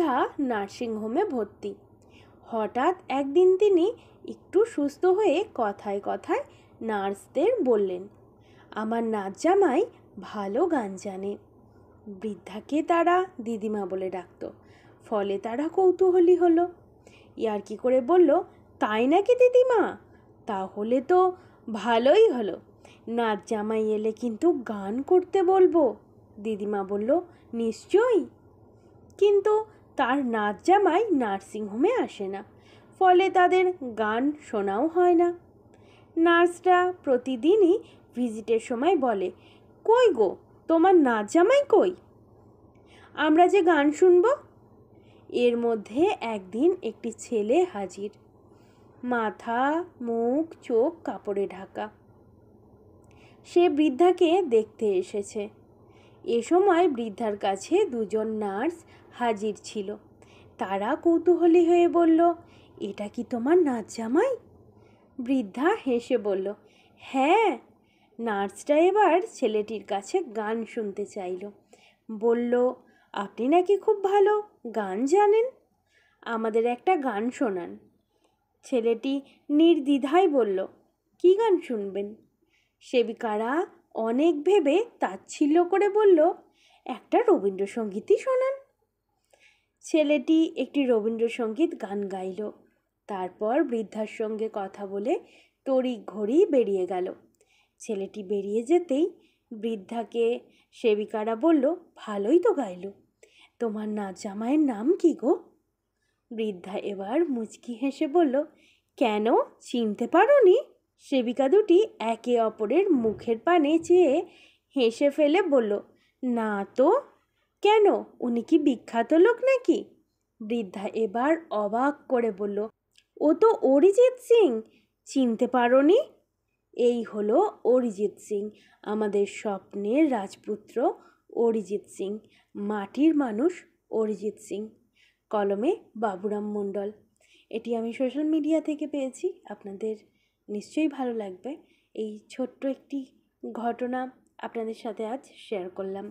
বৃদ্ধা নার্সিংহোমে ভর্তি। হঠাৎ একদিন তিনি একটু সুস্থ হয়ে কথায় কথায় নার্সদের বললেন, আমার নাচ জামাই ভালো গান জানে। বৃদ্ধাকে তারা দিদিমা বলে ডাকত, ফলে তারা কৌতূহলী হলো। ইয়ার্কি করে বলল, তাই নাকি দিদিমা? তাহলে তো ভালোই হলো, নাচ জামাই এলে কিন্তু গান করতে বলবো। দিদিমা বলল, নিশ্চয়ই। কিন্তু তার নাচ জামাই নার্সিংহোমে আসে না, ফলে তাদের গান শোনাও হয় না। নার্সরা প্রতিদিনই ভিজিটের সময় বলে, কই গো, তোমার নাচ জামাই কই? আমরা যে গান শুনব। এর মধ্যে একদিন একটি ছেলে হাজির, মাথা মুখ চোখ কাপড়ে ঢাকা। সে বৃদ্ধাকে দেখতে এসেছে। এ সময় বৃদ্ধার কাছে দুজন নার্স হাজির ছিল। তারা কৌতূহলী হয়ে বলল, এটা কি তোমার নাচ জামাই? বৃদ্ধা হেসে বলল, হ্যাঁ। নার্সটা এবার ছেলেটির কাছে গান শুনতে চাইল। বলল, আপনি নাকি খুব ভালো গান জানেন, আমাদের একটা গান শোনান। ছেলেটি নির্দ্বিধায় বলল, কি গান শুনবেন? সেবিকারা অনেক ভেবে তাচ্ছিল্য করে বলল, একটা রবীন্দ্রসঙ্গীতই শোনান। ছেলেটি একটি রবীন্দ্রসঙ্গীত গান গাইল। তারপর বৃদ্ধার সঙ্গে কথা বলে তড়িঘড়ি বেরিয়ে গেল। ছেলেটি বেরিয়ে যেতেই বৃদ্ধাকে সেবিকারা বলল, ভালোই তো গাইল, তোমার নাচ জামাইয়ের নাম কি গো? বৃদ্ধা এবার মুচকি হেসে বলল, কেন, চিনতে পারোনি? সেবিকা দুটি একে অপরের মুখের পানে চেয়ে হেসে ফেলে বলল, না তো। কেন, উনি কি বিখ্যাত লোক নাকি? বৃদ্ধা এবার অবাক করে বলল, ও তো অরিজিৎ সিং, চিনতে পারোনি? এই হলো অরিজিৎ সিং, আমাদের স্বপ্নের রাজপুত্র অরিজিৎ সিং, মাটির মানুষ অরিজিৎ সিং। কলমে বাবুরাম মণ্ডল। এটি আমি সোশ্যাল মিডিয়া থেকে পেয়েছি, আপনাদের নিশ্চয়ই ভালো লাগবে। এই ছোট্ট একটি ঘটনা আপনাদের সাথে আজ শেয়ার করলাম।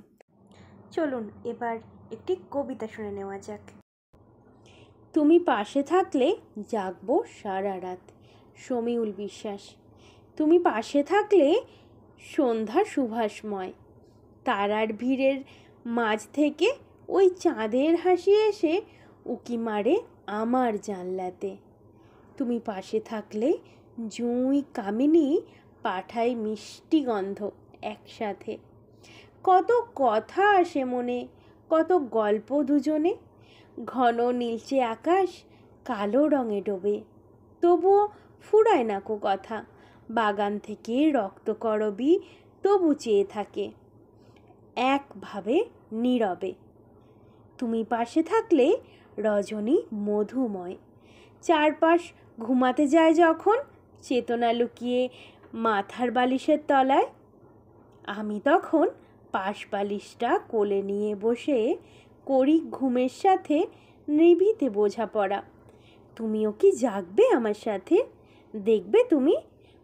চলুন এবার একটি কবিতা শুনে নেওয়া যাক। তুমি পাশে থাকলে জাগবো সারা রাত, সমীউল বিশ্বাস। তুমি পাশে থাকলে সন্ধ্যা সুভাষময়, তারার ভিড়ের মাঝ থেকে ওই চাঁদের হাসি এসে উকি মারে আমার জানলাতে। তুমি পাশে থাকলে জুঁই কামিনী পাঠায় মিষ্টি গন্ধ একসাথে। কত কথা আসে মনে, কত গল্প দুজনে। ঘন নীলচে আকাশ কালো রঙে ডোবে, তবুও ফুরায় না কো কথা। বাগান থেকে রক্তকরবী তবু চেয়ে থাকে একভাবে নীরবে। তুমি পাশে থাকলে রজনী মধুময়, চারপাশ ঘুমাতে যায় যখন চেতনা লুকিয়ে মাথার বালিশের তলায়। আমি তখন পাশ বালিশটা কোলে নিয়ে বসে করি ঘুমের সাথে নিভৃতে বোঝাপড়া। তুমিও কি জাগবে আমার সাথে? দেখবে তুমি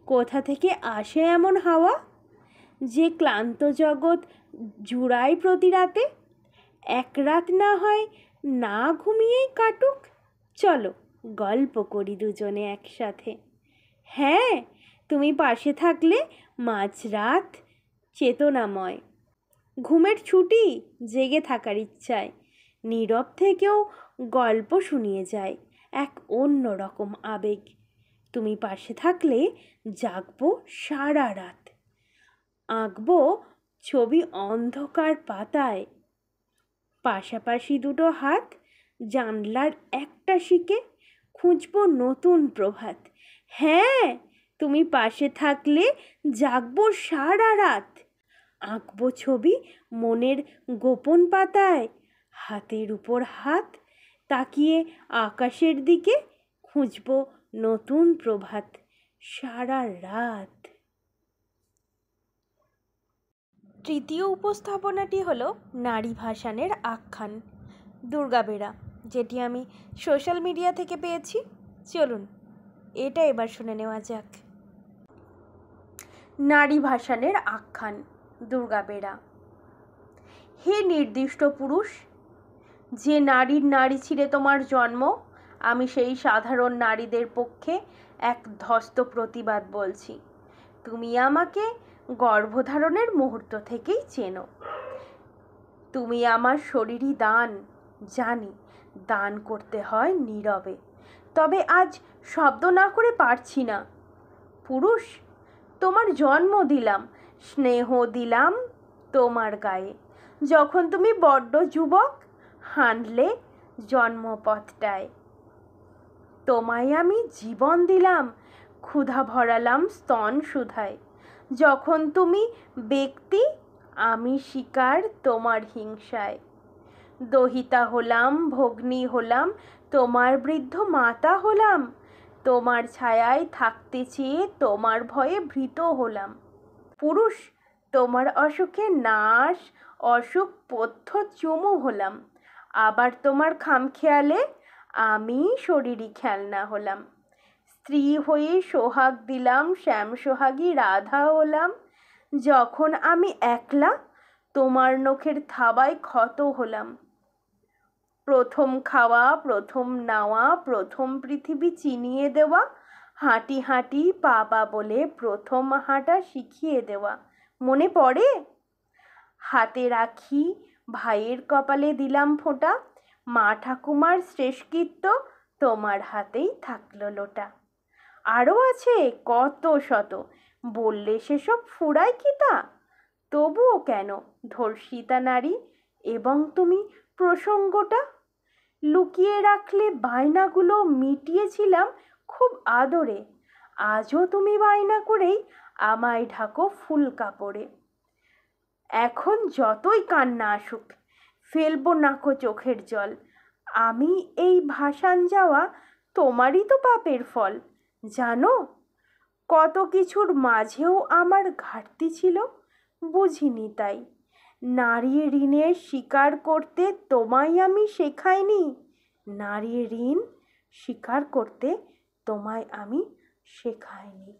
কোথা থেকে আসে এমন হাওয়া, যে ক্লান্ত জগৎ জুড়ায় প্রতি রাতে। এক রাত না হয় না ঘুমিয়েই কাটুক, চলো গল্প করি দুজনে একসাথে। হ্যাঁ, তুমি পাশে থাকলে মাঝরাত চেতনাময়, ঘুমের ছুটি জেগে থাকার ইচ্ছায়। নীরব থেকেও গল্প শুনিয়ে যায় এক অন্য রকম আবেগ। তুমি পাশে থাকলে জাগবো সারা রাত, আঁকবো ছবি অন্ধকার পাতায়। পাশাপাশি দুটো হাত জানলার একটা শিকে খুঁজবো নতুন প্রভাত। হ্যাঁ, তুমি পাশে থাকলে জাগবো সারা রাত, আঁকবো ছবি মনের গোপন পাতায়। হাতের উপর হাত তাকিয়ে আকাশের দিকে খুঁজবো নতুন প্রভাত সারা রাত। তৃতীয় উপস্থাপনাটি হলো নারী ভাসানের আখ্যান দুর্গাবেড়া, যেটি আমি সোশ্যাল মিডিয়া থেকে পেয়েছি। চলুন এটা এবার শুনে নেওয়া যাক। নারী ভাসানের আখ্যান দুর্গাবেড়া। হে নির্দিষ্ট পুরুষ, যে নারীর নারী ছিঁড়ে তোমার জন্ম, আমি সেই সাধারণ নারীদের পক্ষে এক ধস্ত প্রতিবাদ বলছি। তুমি আমাকে গর্ভধারণের মুহূর্ত থেকেই চেনো। তুমি আমার শরীরই দান, জানি দান করতে হয় নীরবে, তবে আজ শব্দ না করে পারছি না। পুরুষ, তোমার জন্ম দিলাম, স্নেহ দিলাম তোমার গায়ে, যখন তুমি বড্ড যুবক হাঁটলে জন্মপথটায়। তোমায় আমি জীবন দিলাম, ক্ষুধা ভরালাম স্তন সুধায়, যখন তুমি ব্যক্তি আমি শিকার তোমার হিংসায়। দহিতা হলাম, ভগ্নী হলাম, তোমার বৃদ্ধ মাতা হলাম, তোমার ছায়ায় থাকতে চেয়ে তোমার ভয়ে ভীত হলাম। পুরুষ, তোমার অসুখে নাশ অসুখ পথ্য চুমু হলাম, আবার তোমার খামখেয়ালে আমি শরীরী খেলনা হলাম। স্ত্রী হয়ে সোহাগ দিলাম, শ্যাম সোহাগী রাধা হলাম, যখন আমি একলা তোমার নখের থাবায় ক্ষত হলাম। প্রথম খাওয়া, প্রথম নাওয়া, প্রথম পৃথিবী চিনিয়ে দেওয়া, হাঁটি হাঁটি পা বলে প্রথম হাঁটা শিখিয়ে দেওয়া, মনে পড়ে? হাতে রাখি ভাইয়ের কপালে দিলাম ফোঁটা, মা ঠাকুমার শেষকৃত্য তোমার হাতেই থাকলো লোটা। আরও আছে কত শত, বললে সেসব ফুরায় কি তা? তবুও কেন ধর্ষিতা নারী এবং তুমি প্রসঙ্গটা লুকিয়ে রাখলে? বায়নাগুলো মিটিয়েছিলাম খুব আদরে, আজও তুমি বায়না করেই আমায় ঢাকো ফুল কাপড়ে। এখন যতই কান্না আসুক ফেলবো নাকো চোখের জল, আমি এই ভাসান যাওয়া তোমারই তো পাপের ফল। জানো, কত কিছুর মাঝেও আমার ঘাটতি ছিল, বুঝিনি তাই। নারী ঋণের স্বীকার করতে তোমায় আমি শেখাইনি, নারী ঋণ স্বীকার করতে তোমায় আমি শেখাইনি।